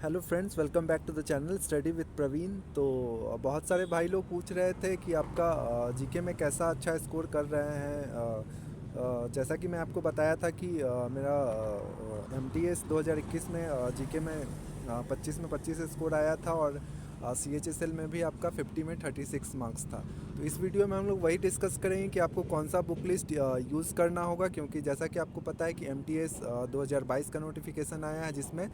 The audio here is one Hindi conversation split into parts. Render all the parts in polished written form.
Hello friends, welcome back to the channel study with Praveen. तो बहुत सारे भाई लोग पूछ रहे थे कि आपका जीके में कैसा अच्छा स्कोर कर रहे हैं। जैसा कि मैं आपको बताया था कि मेरा एम टी एस 2021 में जीके में 25 में 25 स्कोर आया था, और सी एच एस एल में भी आपका 50 में 36 मार्क्स था। तो इस वीडियो में हम लोग वही डिस्कस करेंगे कि आपको कौन सा बुक लिस्ट यूज़ करना होगा, क्योंकि जैसा कि आपको पता है कि एम टी एस 2022 का नोटिफिकेशन आया है, जिसमें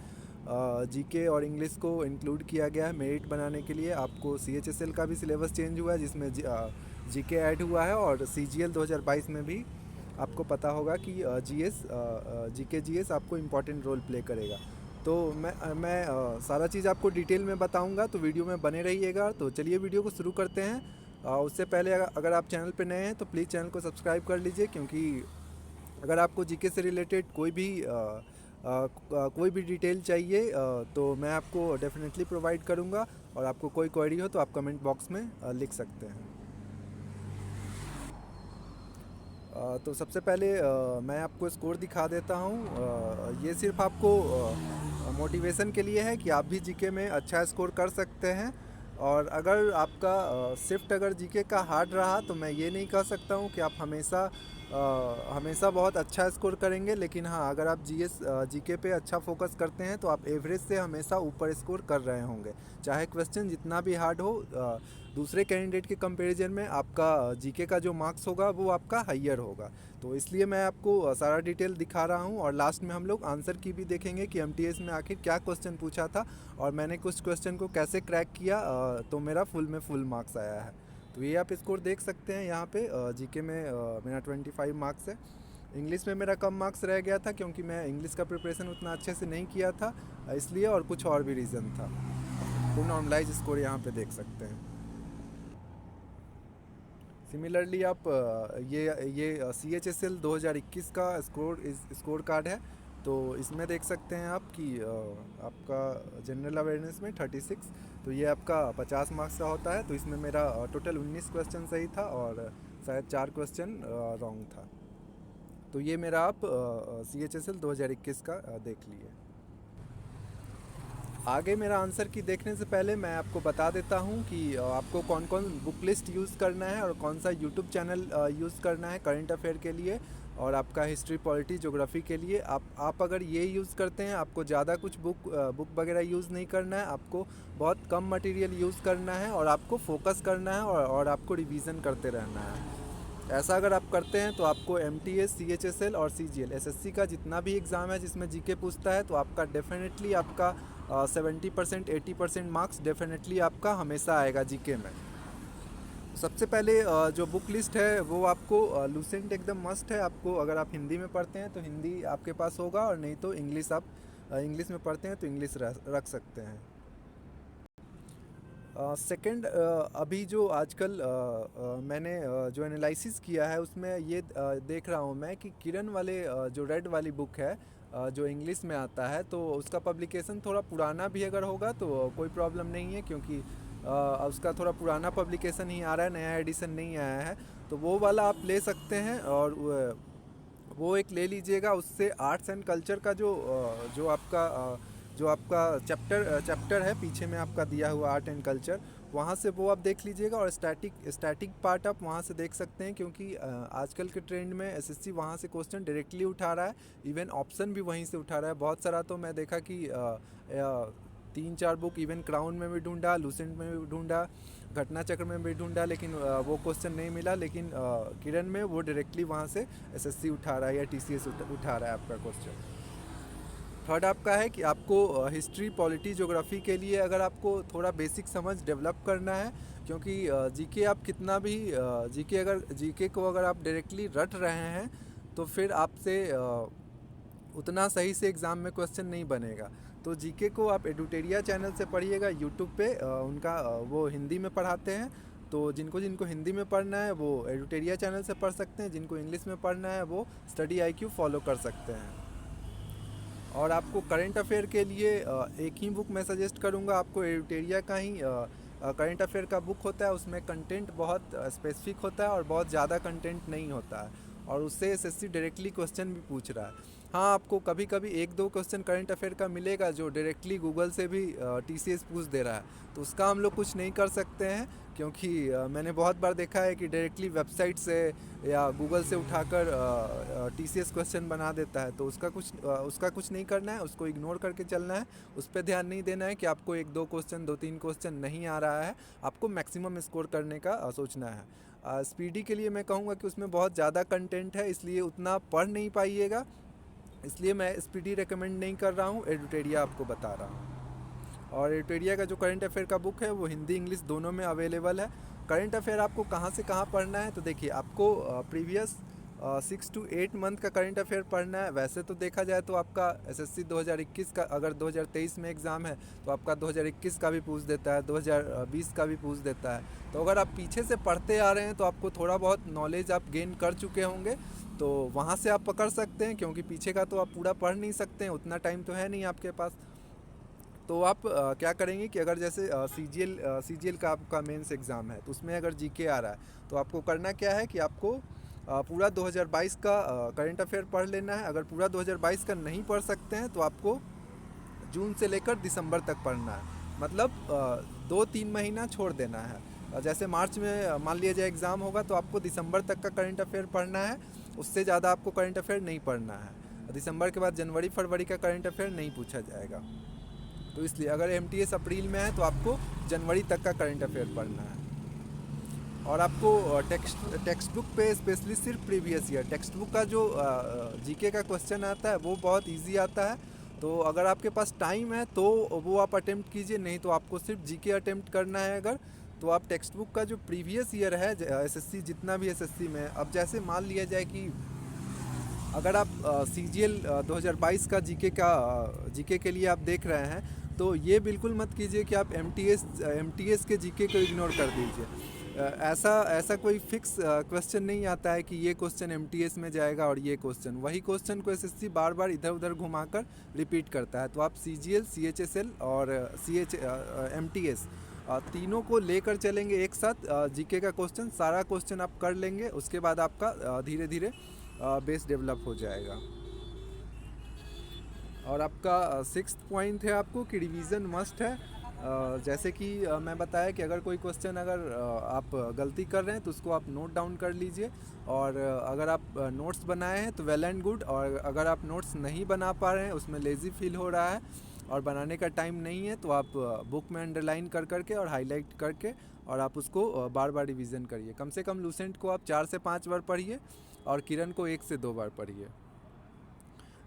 जीके और इंग्लिश को इंक्लूड किया गया है मेरिट बनाने के लिए। आपको सी एच एस एल का भी सिलेबस चेंज हुआ है, जिसमें जीके ऐड हुआ है, और सी जी एल 2022 में भी आपको पता होगा कि जीएस जीके जीएस आपको इम्पॉर्टेंट रोल प्ले करेगा। तो मैं सारा चीज़ आपको डिटेल में बताऊंगा, तो वीडियो में बने रहिएगा। तो चलिए वीडियो को शुरू करते हैं। उससे पहले अगर आप चैनल पे नए हैं तो प्लीज़ चैनल को सब्सक्राइब कर लीजिए, क्योंकि अगर आपको जीके से रिलेटेड कोई भी डिटेल चाहिए तो मैं आपको डेफिनेटली प्रोवाइड करूंगा। और आपको कोई क्वेरी हो तो आप कमेंट बॉक्स में लिख सकते हैं। तो सबसे पहले मैं आपको स्कोर दिखा देता हूँ। ये सिर्फ आपको मोटिवेशन के लिए है कि आप भी जीके में अच्छा स्कोर कर सकते हैं। और अगर आपका शिफ्ट अगर जीके का हार्ड रहा तो मैं ये नहीं कह सकता हूँ कि आप हमेशा बहुत अच्छा स्कोर करेंगे, लेकिन हाँ, अगर आप जीके पे अच्छा फोकस करते हैं तो आप एवरेज से हमेशा ऊपर स्कोर कर रहे होंगे, चाहे क्वेश्चन जितना भी हार्ड हो। दूसरे कैंडिडेट के कंपैरिजन में आपका जीके का जो मार्क्स होगा वो आपका हाइयर होगा। तो इसलिए मैं आपको सारा डिटेल दिखा रहा हूँ, और लास्ट में हम लोग आंसर की भी देखेंगे कि एमटीएस में आखिर क्या क्वेश्चन पूछा था और मैंने कुछ क्वेश्चन को कैसे क्रैक किया। तो मेरा फुल में फुल मार्क्स आया है। तो ये आप स्कोर देख सकते हैं यहाँ पे। जीके में मेरा 25 मार्क्स है। इंग्लिश में मेरा कम मार्क्स रह गया था, क्योंकि मैं इंग्लिश का प्रिपरेशन उतना अच्छे से नहीं किया था, इसलिए, और कुछ और भी रीज़न था। तो नॉर्मलाइज स्कोर यहाँ पे देख सकते हैं। सिमिलरली आप ये सी एच एस एल 2021 का स्कोर कार्ड है। तो इसमें देख सकते हैं आप कि आपका जनरल अवेयरनेस में 36, तो ये आपका 50 मार्क्स का होता है। तो इसमें मेरा टोटल 19 क्वेश्चन सही था, और शायद 4 क्वेश्चन रॉन्ग था। तो ये मेरा आप सी एच एस एल 2021 का देख लिए। आगे मेरा आंसर की देखने से पहले मैं आपको बता देता हूँ कि आपको कौन कौन बुक लिस्ट यूज़ करना है और कौन सा यूट्यूब चैनल यूज़ करना है करंट अफेयर के लिए, और आपका हिस्ट्री, पॉलिटी, ज्योग्राफी के लिए। आप अगर ये यूज़ करते हैं, आपको ज़्यादा कुछ बुक वगैरह यूज़ नहीं करना है। आपको बहुत कम मटेरियल यूज़ करना है, और आपको फोकस करना है, और आपको रिवीजन करते रहना है। ऐसा अगर आप करते हैं तो आपको M T S, C H S L और C G L, S S C का जितना भी एग्ज़ाम है जिसमें जीके पूछता है, तो आपका डेफिनेटली आपका 70% 80% मार्क्स डेफिनेटली आपका हमेशा आएगा जीके में। सबसे पहले जो बुक लिस्ट है वो आपको लूसेंट एकदम मस्ट है। आपको अगर आप हिंदी में पढ़ते हैं तो हिंदी आपके पास होगा, और नहीं तो इंग्लिश, आप इंग्लिश में पढ़ते हैं तो इंग्लिश रख सकते हैं। सेकंड, अभी जो आजकल मैंने जो एनालिसिस किया है उसमें ये देख रहा हूँ मैं कि किरण वाले जो रेड वाली बुक है, जो इंग्लिश में आता है, तो उसका पब्लिकेशन थोड़ा पुराना भी अगर होगा तो कोई प्रॉब्लम नहीं है, क्योंकि उसका थोड़ा पुराना पब्लिकेशन ही आ रहा है, नया एडिशन नहीं आया है। तो वो वाला आप ले सकते हैं, और वो एक ले लीजिएगा। उससे आर्ट्स एंड कल्चर का जो आपका चैप्टर है पीछे में आपका दिया हुआ आर्ट एंड कल्चर, वहाँ से वो आप देख लीजिएगा। और स्टैटिक पार्ट आप वहाँ से देख सकते हैं, क्योंकि आजकल के ट्रेंड में एसएससी वहाँ से क्वेश्चन डायरेक्टली उठा रहा है। इवन ऑप्शन भी वहीं से उठा रहा है बहुत सारा। तो मैं देखा कि 3-4 बुक इवन क्राउन में भी ढूंढा, लूसेंट में भी ढूंढा, घटना चक्र में भी ढूंढा, लेकिन वो क्वेश्चन नहीं मिला। लेकिन किरण में वो डायरेक्टली वहाँ से एसएससी उठा रहा है, या टीसीएस उठा रहा है आपका क्वेश्चन। थर्ड आपका है कि आपको हिस्ट्री, पॉलिटी, ज्योग्राफी के लिए अगर आपको थोड़ा बेसिक समझ डेवलप करना है, क्योंकि जीके आप कितना भी जीके को अगर आप डायरेक्टली रट रहे हैं तो फिर आपसे उतना सही से एग्ज़ाम में क्वेश्चन नहीं बनेगा। तो जीके को आप एडुटेरिया चैनल से पढ़िएगा यूट्यूब पे। उनका वो हिंदी में पढ़ाते हैं। तो जिनको जिनको हिंदी में पढ़ना है वो एडुटेरिया चैनल से पढ़ सकते हैं, जिनको इंग्लिश में पढ़ना है वो स्टडी आईक्यू फॉलो कर सकते हैं। और आपको करंट अफेयर के लिए एक ही बुक मैं सजेस्ट करूँगा आपको, एडिटेरिया का ही करंट अफेयर का बुक होता है। उसमें कंटेंट बहुत स्पेसिफिक होता है और बहुत ज़्यादा कंटेंट नहीं होता है। और उससे एसएससी डायरेक्टली क्वेश्चन भी पूछ रहा है। हाँ, आपको कभी कभी एक दो क्वेश्चन करंट अफेयर का मिलेगा जो डायरेक्टली गूगल से भी टीसीएस पूछ दे रहा है, तो उसका हम लोग कुछ नहीं कर सकते हैं, क्योंकि मैंने बहुत बार देखा है कि डायरेक्टली वेबसाइट से या गूगल से उठाकर टीसीएस क्वेश्चन बना देता है। तो उसका कुछ नहीं करना है, उसको इग्नोर करके चलना है। उस पर ध्यान नहीं देना है कि आपको एक दो क्वेश्चन, दो तीन क्वेश्चन नहीं आ रहा है, आपको मैक्सिमम स्कोर करने का सोचना है। स्पीडी के लिए मैं कहूँगा कि उसमें बहुत ज़्यादा कंटेंट है, इसलिए उतना पढ़ नहीं पाइएगा, इसलिए मैं स्पीडी रिकमेंड नहीं कर रहा हूँ, एडुटेरिया आपको बता रहा हूँ। और एडुटेरिया का जो करंट अफेयर का बुक है वो हिंदी इंग्लिश दोनों में अवेलेबल है। करंट अफेयर आपको कहाँ से कहाँ पढ़ना है, तो देखिए आपको प्रीवियस 6 to 8 मंथ का करंट अफेयर पढ़ना है। वैसे तो देखा जाए तो आपका एसएससी 2021 का, अगर 2023 में एग्ज़ाम है तो आपका 2021 का भी पूछ देता है, 2020 का भी पूछ देता है। तो अगर आप पीछे से पढ़ते आ रहे हैं तो आपको थोड़ा बहुत नॉलेज आप गेन कर चुके होंगे, तो वहाँ से आप पकड़ सकते हैं, क्योंकि पीछे का तो आप पूरा पढ़ नहीं सकते हैं, उतना टाइम तो है नहीं आपके पास। तो आप क्या करेंगे कि अगर जैसे सीजीएल का आपका मेंस एग्ज़ाम है, तो उसमें अगर जीके आ रहा है, तो आपको करना क्या है कि आपको पूरा 2022 का करंट अफेयर पढ़ लेना है। अगर पूरा 2022 का नहीं पढ़ सकते हैं तो आपको जून से लेकर दिसंबर तक पढ़ना है, मतलब 2-3 महीना छोड़ देना है। जैसे मार्च में मान लिया जाए एग्ज़ाम होगा, तो आपको दिसंबर तक का करंट अफेयर पढ़ना है, उससे ज़्यादा आपको करंट अफेयर नहीं पढ़ना है। दिसंबर के बाद जनवरी फरवरी का करंट अफेयर नहीं पूछा जाएगा। तो इसलिए अगर एमटीएस अप्रैल में है तो आपको जनवरी तक का करंट अफेयर पढ़ना है। और आपको टेक्स्ट बुक पे स्पेशली सिर्फ प्रीवियस ईयर टेक्स्ट बुक का जो जीके का क्वेश्चन आता है वो बहुत इजी आता है। तो अगर आपके पास टाइम है तो वो आप अटेम्प्ट कीजिए, नहीं तो आपको सिर्फ जीके अटेम्प्ट करना है। अगर तो आप टेक्स्ट बुक का जो प्रीवियस ईयर है एसएससी, जितना भी एसएससी में, अब जैसे मान लिया जाए कि अगर आप सीजीएल 2022 का जीके के लिए आप देख रहे हैं, तो ये बिल्कुल मत कीजिए कि आप एमटीएस के जीके को इग्नोर कर दीजिए। ऐसा कोई फिक्स क्वेश्चन नहीं आता है कि ये क्वेश्चन एमटीएस में जाएगा और ये क्वेश्चन, वही क्वेश्चन को एसएससी बार बार इधर उधर घुमाकर रिपीट करता है। तो आप सीजीएल, सीएचएसएल और एमटीएस तीनों को लेकर चलेंगे एक साथ। जीके का क्वेश्चन, सारा क्वेश्चन आप कर लेंगे, उसके बाद आपका धीरे धीरे बेस डेवलप हो जाएगा। और आपका 6th पॉइंट है आपको कि रिवीजन मस्ट है। जैसे कि मैं बताया कि अगर कोई क्वेश्चन अगर आप गलती कर रहे हैं तो उसको आप नोट डाउन कर लीजिए, और अगर आप नोट्स बनाए हैं तो वेल एंड गुड, और अगर आप नोट्स नहीं बना पा रहे हैं, उसमें लेज़ी फील हो रहा है और बनाने का टाइम नहीं है, तो आप बुक में अंडरलाइन कर करके और हाईलाइट करके और आप उसको बार बार रिवीजन करिए। कम से कम लूसेंट को आप 4 से 5 बार पढ़िए और किरण को 1 से 2 बार पढ़िए।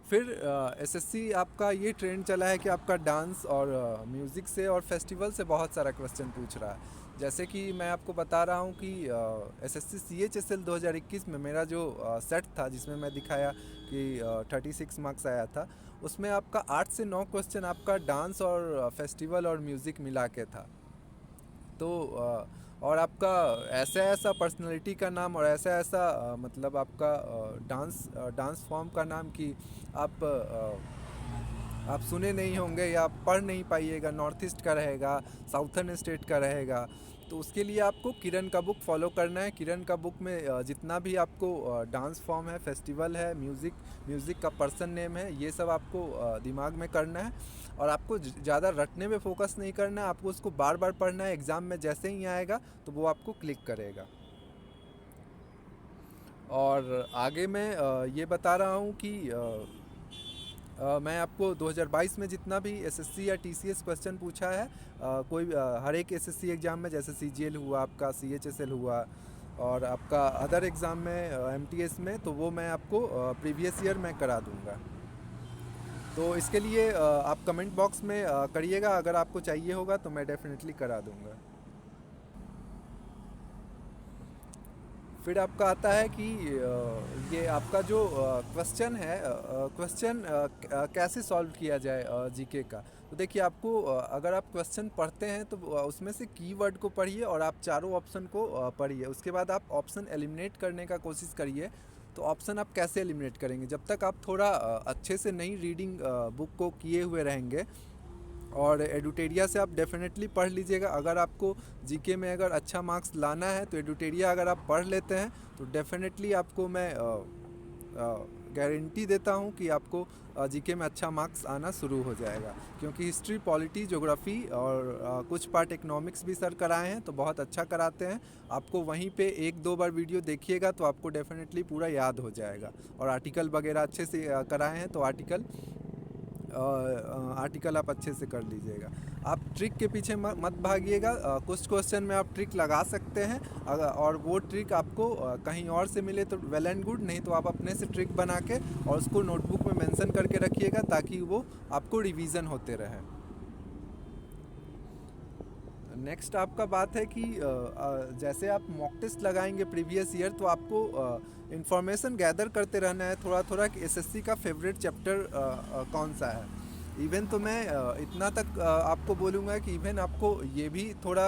फिर एसएससी आपका ये ट्रेंड चला है कि आपका डांस और म्यूज़िक से और फेस्टिवल से बहुत सारा क्वेश्चन पूछ रहा है। जैसे कि मैं आपको बता रहा हूँ कि एसएससी सीएचएसएल 2021 में मेरा जो सेट था, जिसमें मैं दिखाया कि 36 मार्क्स आया था, उसमें आपका 8 से 9 क्वेश्चन आपका डांस और फेस्टिवल और म्यूज़िक मिला के था। तो और आपका ऐसा ऐसा पर्सनालिटी का नाम और ऐसा ऐसा मतलब आपका डांस फॉर्म का नाम कि आप सुने नहीं होंगे या पढ़ नहीं पाइएगा। नॉर्थ ईस्ट का रहेगा, साउथर्न स्टेट का रहेगा। तो उसके लिए आपको किरण का बुक फॉलो करना है। किरण का बुक में जितना भी आपको डांस फॉर्म है, फेस्टिवल है, म्यूज़िक का पर्सन नेम है, ये सब आपको दिमाग में करना है। और आपको ज़्यादा रटने में फोकस नहीं करना है, आपको उसको बार बार पढ़ना है। एग्ज़ाम में जैसे ही आएगा तो वो आपको क्लिक करेगा। और आगे मैं ये बता रहा हूँ कि मैं आपको 2022 में जितना भी एसएससी या टीसीएस क्वेश्चन पूछा है, हर एक एसएससी एग्ज़ाम में, जैसे सीजीएल हुआ आपका, सीएचएसएल हुआ और आपका अदर एग्ज़ाम में एमटीएस में, तो वो मैं आपको प्रीवियस ईयर में करा दूंगा। तो इसके लिए आप कमेंट बॉक्स में करिएगा, अगर आपको चाहिए होगा तो मैं डेफिनेटली करा दूंगा। फिर आपका आता है कि ये आपका जो क्वेश्चन है, क्वेश्चन कैसे सॉल्व किया जाए जीके का। तो देखिए, आपको अगर आप क्वेश्चन पढ़ते हैं तो उसमें से कीवर्ड को पढ़िए और आप चारों ऑप्शन को पढ़िए। उसके बाद आप ऑप्शन एलिमिनेट करने का कोशिश करिए। तो ऑप्शन आप कैसे एलिमिनेट करेंगे, जब तक आप थोड़ा अच्छे से नहीं रीडिंग बुक को किए हुए रहेंगे, और एडुटेरिया से आप डेफिनेटली पढ़ लीजिएगा। अगर आपको जीके में अगर अच्छा मार्क्स लाना है तो एडुटेरिया अगर आप पढ़ लेते हैं तो डेफिनेटली आपको मैं गारंटी देता हूं कि आपको जीके में अच्छा मार्क्स आना शुरू हो जाएगा। क्योंकि हिस्ट्री, पॉलिटी, ज्योग्राफी और कुछ पार्ट इकोनॉमिक्स भी सर कराए हैं तो बहुत अच्छा कराते हैं। आपको वहीं पे एक दो बार वीडियो देखिएगा तो आपको डेफिनेटली पूरा याद हो जाएगा। और आर्टिकल वगैरह अच्छे से कराए हैं तो आर्टिकल आप अच्छे से कर लीजिएगा। आप ट्रिक के पीछे मत भागिएगा। कुछ क्वेश्चन में आप ट्रिक लगा सकते हैं और वो ट्रिक आपको कहीं और से मिले तो वेल एंड गुड, नहीं तो आप अपने से ट्रिक बना के और उसको नोटबुक में मेंशन करके रखिएगा ताकि वो आपको रिवीजन होते रहे। नेक्स्ट आपका बात है कि जैसे आप मॉक टेस्ट लगाएंगे प्रीवियस ईयर तो आपको इंफॉर्मेशन गैदर करते रहना है थोड़ा थोड़ा कि एसएससी का फेवरेट चैप्टर कौन सा है। इवन तो मैं इतना तक आपको बोलूँगा कि इवन आपको ये भी थोड़ा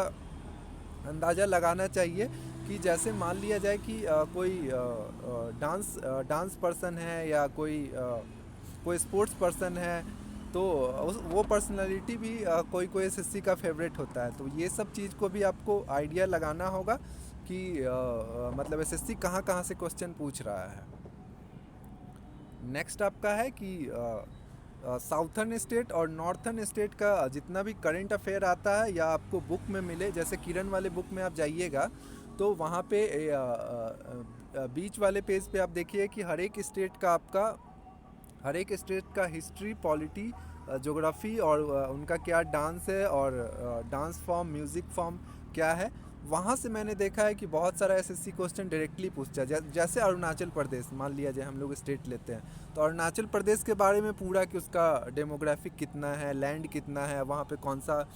अंदाज़ा लगाना चाहिए कि जैसे मान लिया जाए कि कोई डांस पर्सन है या कोई स्पोर्ट्स पर्सन है तो वो पर्सनालिटी भी कोई कोई एसएससी का फेवरेट होता है। तो ये सब चीज़ को भी आपको आइडिया लगाना होगा कि मतलब एसएससी कहाँ कहाँ से क्वेश्चन पूछ रहा है। नेक्स्ट आपका है कि साउथर्न स्टेट और नॉर्थर्न स्टेट का जितना भी करंट अफेयर आता है या आपको बुक में मिले, जैसे किरण वाले बुक में आप जाइएगा तो वहाँ पे बीच वाले पेज पे आप देखिए कि हर एक स्टेट का हिस्ट्री, पॉलिटी, ज्योग्राफी और उनका क्या डांस है और डांस फॉर्म, म्यूज़िक फॉर्म क्या है। वहाँ से मैंने देखा है कि बहुत सारा एसएससी क्वेश्चन डायरेक्टली पूछता है। जैसे अरुणाचल प्रदेश मान लिया जाए, हम लोग स्टेट लेते हैं तो अरुणाचल प्रदेश के बारे में पूरा कि उसका डेमोग्राफिक कितना है, लैंड कितना है, वहाँ पे कौन सा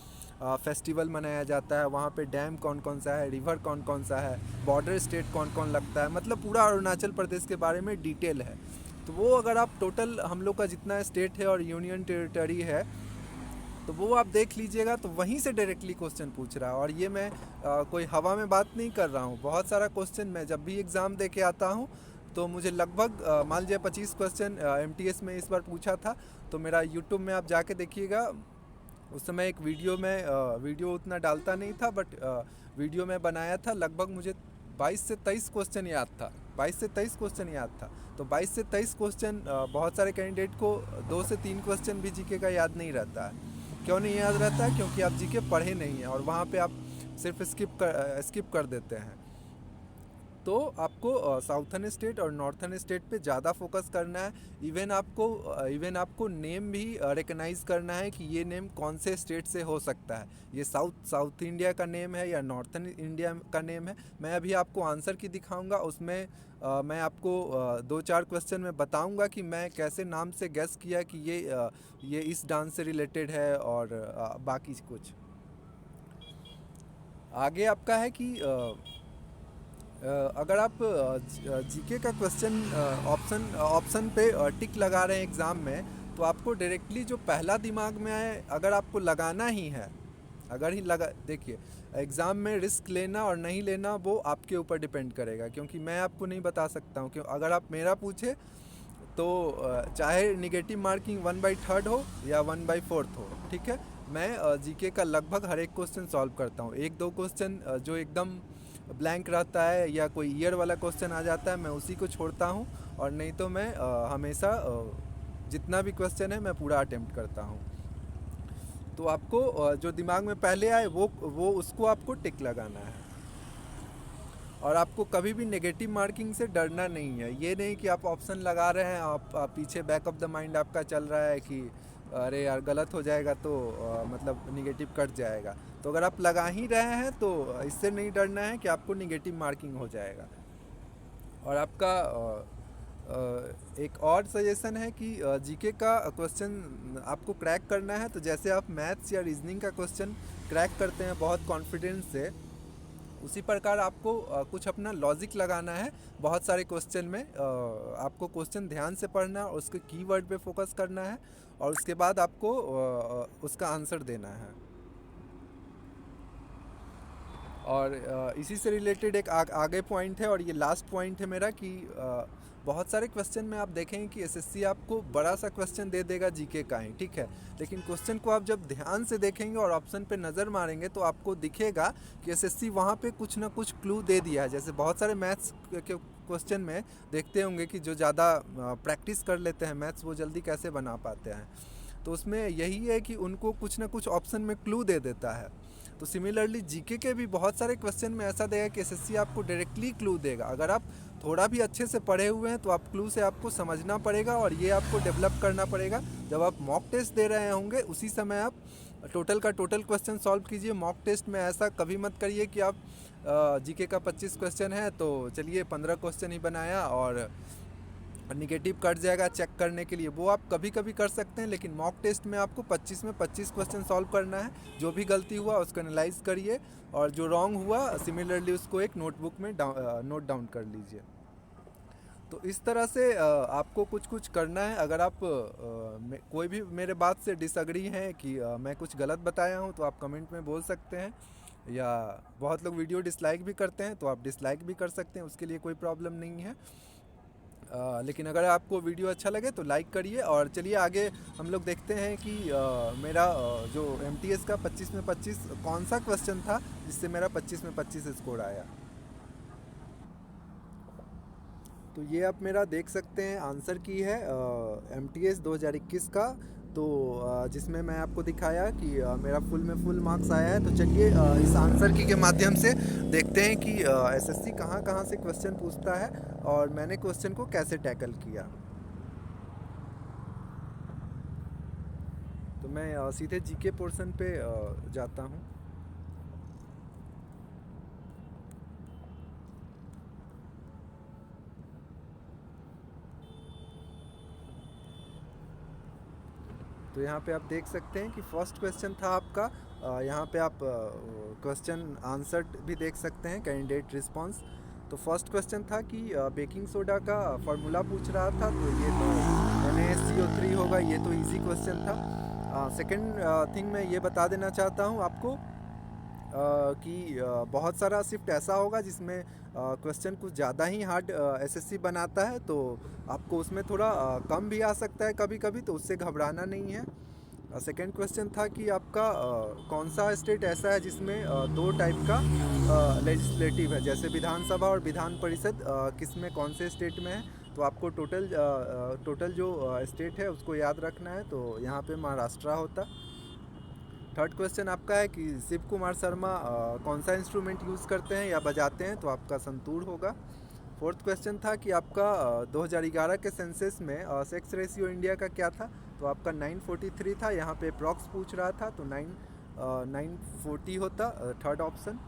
फेस्टिवल मनाया जाता है, वहाँ पे डैम कौन कौन सा है, रिवर कौन कौन सा है, बॉर्डर स्टेट कौन कौन लगता है, मतलब पूरा अरुणाचल प्रदेश के बारे में डिटेल है। तो वो अगर आप टोटल हम लोग का जितना स्टेट है और यूनियन टेरिटरी है तो वो आप देख लीजिएगा तो वहीं से डायरेक्टली क्वेश्चन पूछ रहा है। और ये मैं कोई हवा में बात नहीं कर रहा हूँ। बहुत सारा क्वेश्चन मैं जब भी एग्ज़ाम दे के आता हूँ तो मुझे लगभग मान लीजिए 25 क्वेश्चन एमटीएस में इस बार पूछा था। तो मेरा यूट्यूब में आप जाके देखिएगा, उस समय एक वीडियो उतना डालता नहीं था बट वीडियो में बनाया था। लगभग मुझे 22 से 23 क्वेश्चन याद था। 22 से 23 क्वेश्चन याद था। तो 22 से 23 क्वेश्चन बहुत सारे कैंडिडेट को 2 से 3 क्वेश्चन भी जीके का याद नहीं रहता है। क्यों नहीं याद रहता है? क्योंकि आप जीके पढ़े नहीं हैं और वहाँ पे आप सिर्फ स्किप कर देते हैं। तो आपको साउथर्न स्टेट और नॉर्थर्न स्टेट पे ज़्यादा फोकस करना है। इवन आपको नेम भी रिकग्नाइज़ करना है कि ये नेम कौन से स्टेट से हो सकता है, ये साउथ इंडिया का नेम है या नॉर्थर्न इंडिया का नेम है। मैं अभी आपको आंसर की दिखाऊंगा, उसमें मैं आपको 2-4 क्वेश्चन में बताऊंगा कि मैं कैसे नाम से गेस किया कि ये इस डांस से रिलेटेड है और बाकी कुछ। आगे आपका है कि अगर आप जीके का क्वेश्चन ऑप्शन पे टिक लगा रहे हैं एग्ज़ाम में तो आपको डायरेक्टली जो पहला दिमाग में आए अगर आपको लगाना ही है, अगर ही लगा, देखिए एग्ज़ाम में रिस्क लेना और नहीं लेना वो आपके ऊपर डिपेंड करेगा। क्योंकि मैं आपको नहीं बता सकता हूँ, क्यों अगर आप मेरा पूछे तो चाहे निगेटिव मार्किंग 1/3 हो या 1/4 हो, ठीक है, मैं जीके का लगभग हर एक क्वेश्चन सॉल्व करता हूँ। 1-2 क्वेश्चन जो एकदम ब्लैंक रहता है या कोई ईयर वाला क्वेश्चन आ जाता है मैं उसी को छोड़ता हूँ, और नहीं तो मैं हमेशा जितना भी क्वेश्चन है मैं पूरा अटेम्प्ट करता हूँ। तो आपको जो दिमाग में पहले आए वो उसको आपको टिक लगाना है। और आपको कभी भी नेगेटिव मार्किंग से डरना नहीं है। ये नहीं कि आप ऑप्शन लगा रहे हैं, आप पीछे बैक ऑफ द माइंड आपका चल रहा है कि अरे यार गलत हो जाएगा तो मतलब निगेटिव कट जाएगा। तो अगर आप लगा ही रहे हैं तो इससे नहीं डरना है कि आपको निगेटिव मार्किंग हो जाएगा। और आपका एक और सजेशन है कि जीके का क्वेश्चन आपको क्रैक करना है तो जैसे आप मैथ्स या रीजनिंग का क्वेश्चन क्रैक करते हैं बहुत कॉन्फिडेंस से, उसी प्रकार आपको कुछ अपना लॉजिक लगाना है बहुत सारे क्वेश्चन में। आपको क्वेश्चन ध्यान से पढ़ना है, उसके कीवर्ड पे फोकस करना है और उसके बाद आपको उसका आंसर देना है। और इसी से रिलेटेड एक आगे पॉइंट है और ये लास्ट पॉइंट है मेरा कि बहुत सारे क्वेश्चन में आप देखेंगे कि एसएससी आपको बड़ा सा क्वेश्चन दे देगा जीके का ही, ठीक है, लेकिन क्वेश्चन को आप जब ध्यान से देखेंगे और ऑप्शन पे नज़र मारेंगे तो आपको दिखेगा कि एसएससी वहाँ पे कुछ ना कुछ क्लू दे दिया है। जैसे बहुत सारे मैथ्स के क्वेश्चन में देखते होंगे कि जो ज़्यादा प्रैक्टिस कर लेते हैं मैथ्स वो जल्दी कैसे बना पाते हैं, तो उसमें यही है कि उनको कुछ ना कुछ ऑप्शन में क्लू दे देता है। तो सिमिलरली जीके के भी बहुत सारे क्वेश्चन में ऐसा देगा कि एसएससी आपको डायरेक्टली क्लू देगा। अगर आप थोड़ा भी अच्छे से पढ़े हुए हैं तो आप क्लू से आपको समझना पड़ेगा और ये आपको डेवलप करना पड़ेगा। जब आप मॉक टेस्ट दे रहे होंगे उसी समय आप टोटल का टोटल क्वेश्चन सॉल्व कीजिए। मॉक टेस्ट में ऐसा कभी मत करिए कि आप जीके का 25 क्वेश्चन है तो चलिए 15 क्वेश्चन ही बनाया और निगेटिव कट जाएगा चेक करने के लिए, वो आप कभी कभी कर सकते हैं, लेकिन मॉक टेस्ट में आपको 25 में 25 क्वेश्चन सॉल्व करना है। जो भी गलती हुआ उसको एनालाइज करिए और जो रॉन्ग हुआ सिमिलरली उसको एक नोटबुक में नोट डाउन कर लीजिए। तो इस तरह से आपको कुछ कुछ करना है। अगर आप कोई भी मेरे बात से डिसएग्री हैं कि मैं कुछ गलत बताया हूं तो आप कमेंट में बोल सकते हैं, या बहुत लोग वीडियो डिसलाइक भी करते हैं तो आप डिसलाइक भी कर सकते हैं, उसके लिए कोई प्रॉब्लम नहीं है। लेकिन अगर आपको वीडियो अच्छा लगे तो लाइक करिए। और चलिए आगे हम लोग देखते हैं कि मेरा जो एमटीएस का 25 में 25 कौन सा क्वेश्चन था जिससे मेरा 25 में 25 स्कोर आया। तो ये आप मेरा देख सकते हैं आंसर की है एमटीएस 2021 का, तो जिसमें मैं आपको दिखाया कि मेरा फुल में फुल मार्क्स आया है। तो चलिए इस आंसर की के माध्यम से देखते हैं कि एसएससी कहाँ कहाँ से क्वेश्चन पूछता है और मैंने क्वेश्चन को कैसे टैकल किया। तो मैं सीधे जीके पोर्शन पे जाता हूँ। तो यहाँ पे आप देख सकते हैं कि फर्स्ट क्वेश्चन था आपका, यहाँ पे आप क्वेश्चन आंसर भी देख सकते हैं, कैंडिडेट रिस्पांस। तो फर्स्ट क्वेश्चन था कि बेकिंग सोडा का फार्मूला पूछ रहा था, तो ये तो NaCO3 होगा, ये तो इजी क्वेश्चन था। सेकंड थिंग मैं ये बता देना चाहता हूँ आपको कि बहुत सारा शिफ्ट ऐसा होगा जिसमें क्वेश्चन कुछ ज़्यादा ही हार्ड एसएससी बनाता है, तो आपको उसमें थोड़ा कम भी आ सकता है कभी कभी, तो उससे घबराना नहीं है। सेकंड क्वेश्चन था कि आपका कौन सा स्टेट ऐसा है जिसमें दो टाइप का लेजिस्लेटिव है, जैसे विधानसभा और विधान परिषद किस में कौन से स्टेट में है, तो आपको टोटल जो स्टेट है उसको याद रखना है, तो यहाँ पे महाराष्ट्र होता। थर्ड क्वेश्चन आपका है कि शिव कुमार शर्मा कौन सा इंस्ट्रूमेंट यूज़ करते हैं या बजाते हैं, तो आपका संतूर होगा। फोर्थ क्वेश्चन था कि आपका 2011 के सेंसस में सेक्स रेशियो इंडिया का क्या था, तो आपका 943 था। यहाँ पे अप्रॉक्स पूछ रहा था तो 940 होता थर्ड ऑप्शन।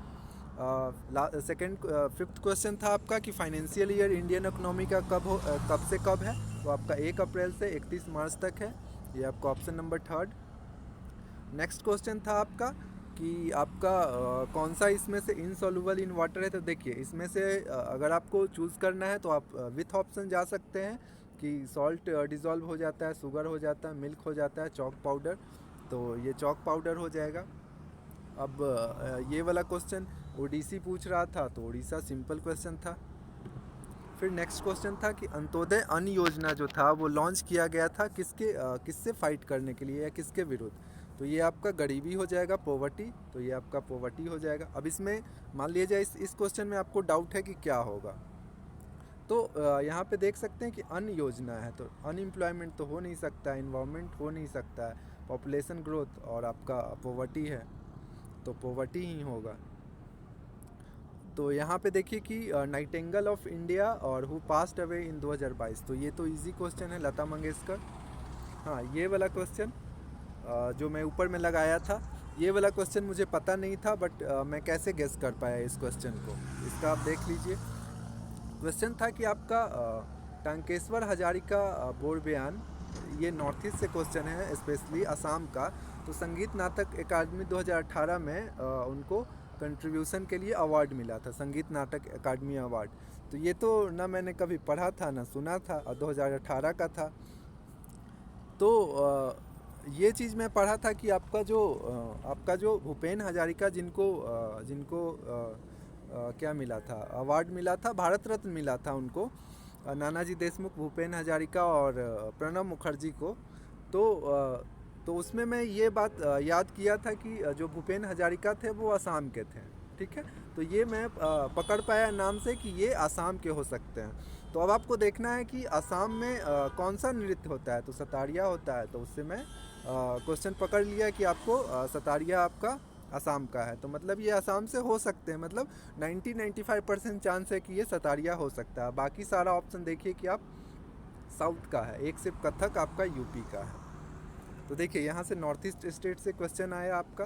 फिफ्थ क्वेश्चन था आपका कि फाइनेंशियल ईयर इंडियन इकोनॉमी का कब से कब है, तो आपका 1 अप्रैल से 31 मार्च तक है, ये आपका option number third. Next question था आपका कि आपका कौन सा इसमें से इनसॉल्युबल इन वाटर है, तो देखिए इसमें से अगर आपको चूज़ करना है तो आप विथ ऑप्शन जा सकते हैं कि सॉल्ट डिज़ोल्व हो जाता है, शुगर हो जाता है, मिल्क हो जाता है, चॉक पाउडर, तो ये चॉक पाउडर हो जाएगा। अब ये वाला क्वेश्चन ओडिसी पूछ रहा था, तो उड़ीसा सिंपल क्वेश्चन था। फिर नेक्स्ट क्वेश्चन था कि अंत्योदय अन्न योजना जो था वो लॉन्च किया गया था किससे फाइट करने के लिए या किसके विरुद्ध, तो ये आपका गरीबी हो जाएगा, पॉवर्टी, तो ये आपका पॉवर्टी हो जाएगा। अब इसमें मान लीजिए इस क्वेश्चन में आपको डाउट है कि क्या होगा, तो यहाँ पे देख सकते हैं कि अन्न योजना है, तो अनएम्प्लॉयमेंट तो हो नहीं सकता है, इन्वायरमेंट हो नहीं सकता है, पॉपुलेशन ग्रोथ और आपका पॉवर्टी है, तो पॉवर्टी ही होगा। तो यहाँ पे देखिए कि नाइटिंगेल ऑफ इंडिया और हु पास्ड अवे इन 2022, तो ये तो इजी क्वेश्चन है, लता मंगेशकर। हाँ, ये वाला क्वेश्चन जो मैं ऊपर में लगाया था, ये वाला क्वेश्चन मुझे पता नहीं था, बट मैं कैसे गेस कर पाया इस क्वेश्चन को, इसका आप देख लीजिए। क्वेश्चन था कि आपका टंकेश्वर हजारिका बोर्ड बयान, ये नॉर्थ ईस्ट से क्वेश्चन है, स्पेशली असम का, तो संगीत नाटक अकादमी 2018 में उनको कंट्रीब्यूशन के लिए अवार्ड मिला था, संगीत नाटक अकादमी अवार्ड। तो ये तो ना मैंने कभी पढ़ा था ना सुना था, और 2018 का था। तो ये चीज़ मैं पढ़ा था कि आपका जो भूपेन हजारिका जिनको क्या मिला था, अवार्ड मिला था, भारत रत्न मिला था उनको, नानाजी देशमुख, भूपेन हजारिका और प्रणब मुखर्जी को। तो तो उसमें मैं ये बात याद किया था कि जो भूपेन हजारिका थे वो असम के थे, ठीक है। तो ये मैं पकड़ पाया नाम से कि ये असम के हो सकते हैं। तो अब आपको देखना है कि असम में कौन सा नृत्य होता है, तो सतारिया होता है। तो उससे मैं क्वेश्चन पकड़ लिया कि आपको सतारिया आपका असम का है, तो मतलब ये असम से हो सकते हैं, मतलब 90-95% चांस है कि ये सतारिया हो सकता है। बाकी सारा ऑप्शन देखिए कि आप साउथ का है, एक सिर्फ कथक आपका यूपी का है। तो देखिए यहाँ से नॉर्थ ईस्ट स्टेट से क्वेश्चन आया आपका।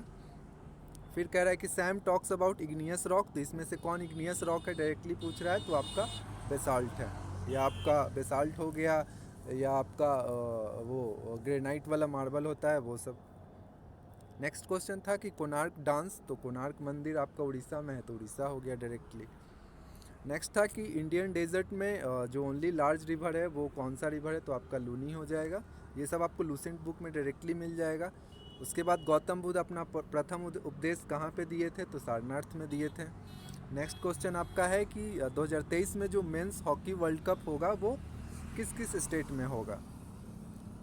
फिर कह रहा है कि Sam talks about igneous rock, तो इसमें से कौन इग्नियस रॉक है डायरेक्टली पूछ रहा है, तो आपका बेसाल्ट है। या आपका बेसाल्ट हो गया, या आपका वो ग्रेनाइट वाला मार्बल होता है वो सब। नेक्स्ट क्वेश्चन था कि कोणार्क डांस, तो कोणार्क मंदिर आपका उड़ीसा में है, तो उड़ीसा हो गया डायरेक्टली। नेक्स्ट था कि इंडियन डेजर्ट में जो ओनली लार्ज रिवर है वो कौन सा रिवर है, तो आपका लूनी हो जाएगा। ये सब आपको लूसेंट बुक में डायरेक्टली मिल जाएगा। उसके बाद गौतम बुद्ध अपना प्रथम उपदेश कहाँ पे दिए थे, तो सारनाथ में दिए थे। नेक्स्ट क्वेश्चन आपका है कि 2023 में जो मेंस हॉकी वर्ल्ड कप होगा वो किस किस स्टेट में होगा।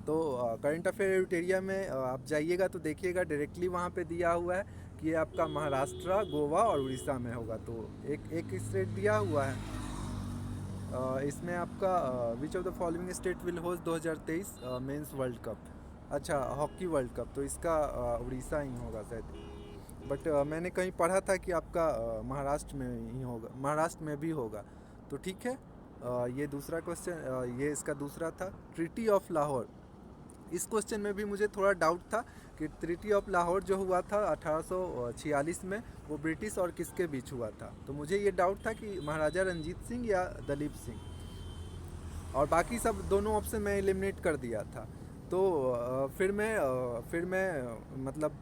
तो करंट अफेयर एडिटोरिया में आप जाइएगा तो देखिएगा डायरेक्टली वहाँ पे दिया हुआ है कि ये आपका महाराष्ट्र, गोवा और उड़ीसा में होगा। तो एक स्टेट दिया हुआ है। इसमें आपका which of the following state will host 2023 mains world cup, अच्छा हॉकी वर्ल्ड कप, तो इसका उड़ीसा ही होगा शायद। बट मैंने कहीं पढ़ा था कि आपका महाराष्ट्र में ही होगा, महाराष्ट्र में भी होगा। तो ठीक है। ये दूसरा क्वेश्चन, ये इसका दूसरा था। ट्रीटी ऑफ लाहौर, इस क्वेश्चन में भी मुझे थोड़ा डाउट था कि ट्रीटी ऑफ लाहौर जो हुआ था 1846 में, वो ब्रिटिश और किसके बीच हुआ था। तो मुझे ये डाउट था कि महाराजा रंजीत सिंह या दलीप सिंह, और बाकी सब दोनों ऑप्शन मैं एलिमिनेट कर दिया था। तो फिर मैं मतलब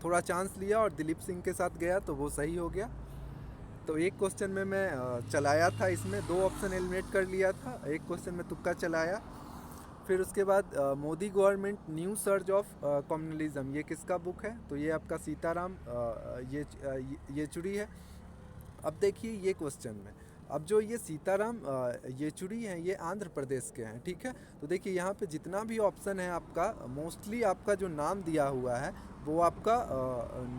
थोड़ा चांस लिया और दिलीप सिंह के साथ गया, तो वो सही हो गया। तो एक क्वेश्चन में मैं चलाया था, इसमें दो ऑप्शन एलिमिनेट कर लिया था, एक क्वेश्चन में तुक्का चलाया। फिर उसके बाद Modi government new surge of communalism, ये किसका बुक है, तो ये आपका सीताराम येचुरी है। अब देखिए ये क्वेश्चन में, अब जो ये सीताराम येचुरी हैं ये आंध्र प्रदेश के हैं, ठीक है। तो देखिए यहाँ पे जितना भी ऑप्शन है आपका, मोस्टली आपका जो नाम दिया हुआ है वो आपका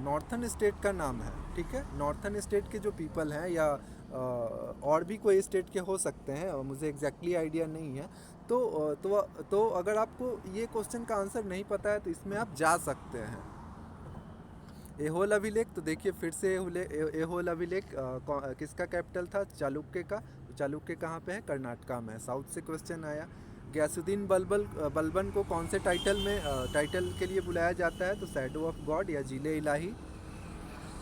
नॉर्थन स्टेट का नाम है, ठीक है। नॉर्थन स्टेट के जो पीपल हैं, या और भी कोई स्टेट के हो सकते हैं, मुझे एग्जैक्टली आइडिया नहीं है। तो अगर आपको ये क्वेश्चन का आंसर नहीं पता है तो इसमें आप जा सकते हैं। एहोल अभिलेख, तो देखिए फिर से एहोल अभिलेख किसका कैपिटल था, चालुक्य का। तो चालुक्य कहाँ पे है, कर्नाटका में है। साउथ से क्वेश्चन आया। गयासुद्दीन बलबन को कौन से टाइटल के लिए बुलाया जाता है, तो शैडो ऑफ गॉड या जिले इलाही।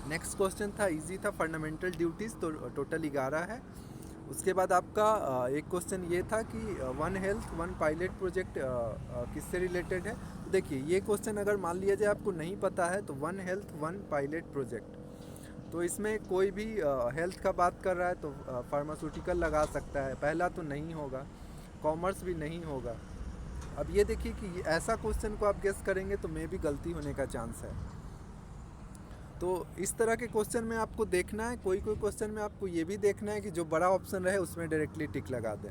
नेक्स्ट क्वेश्चन था, इजी था, फंडामेंटल ड्यूटीज़, तो टोटल 11 है। उसके बाद आपका एक क्वेश्चन ये था कि one health one pilot project किससे रिलेटेड है। तो देखिए ये क्वेश्चन अगर मान लिया जाए आपको नहीं पता है, तो one health one pilot project, तो इसमें कोई भी हेल्थ का बात कर रहा है तो फार्मास्यूटिकल लगा सकता है, पहला तो नहीं होगा, कॉमर्स भी नहीं होगा। अब ये देखिए कि ऐसा क्वेश्चन को आप गेस करेंगे तो मे भी गलती होने का चांस है। तो इस तरह के क्वेश्चन में आपको देखना है, कोई क्वेश्चन में आपको ये भी देखना है कि जो बड़ा ऑप्शन रहे उसमें डायरेक्टली टिक लगा दें,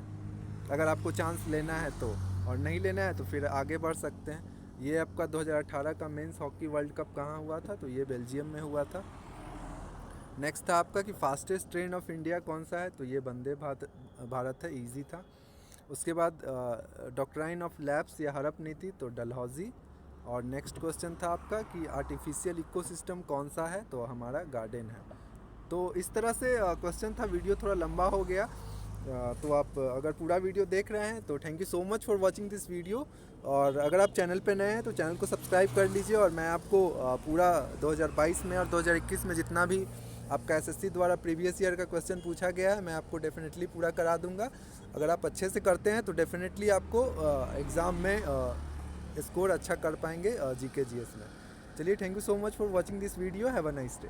अगर आपको चांस लेना है तो। और नहीं लेना है तो फिर आगे बढ़ सकते हैं। ये आपका 2018 का मेंस हॉकी वर्ल्ड कप कहाँ हुआ था, तो ये बेल्जियम में हुआ था। नेक्स्ट था आपका कि फास्टेस्ट ट्रेन ऑफ इंडिया कौन सा है, तो ये वंदे भारत है, ईजी था। उसके बाद डॉक्ट्राइन ऑफ लैब्स या हड़प नीति, तो डलहौजी। और नेक्स्ट क्वेश्चन था आपका कि आर्टिफिशियल इकोसिस्टम कौन सा है, तो हमारा गार्डन है। तो इस तरह से क्वेश्चन था। वीडियो थोड़ा लंबा हो गया, तो आप अगर पूरा वीडियो देख रहे हैं तो thank you so much for watching this video. और अगर आप चैनल पे नए हैं तो चैनल को सब्सक्राइब कर लीजिए। और मैं आपको पूरा 2022 में और 2021 में जितना भी आपका एसएससी द्वारा प्रीवियस ईयर का क्वेश्चन पूछा गया है, मैं आपको डेफिनेटली पूरा करा दूंगा। अगर आप अच्छे से करते हैं तो डेफिनेटली आपको एग्ज़ाम में स्कोर अच्छा कर पाएंगे जीके जीएस में। चलिए, thank you so much for watching this video. Have a nice day.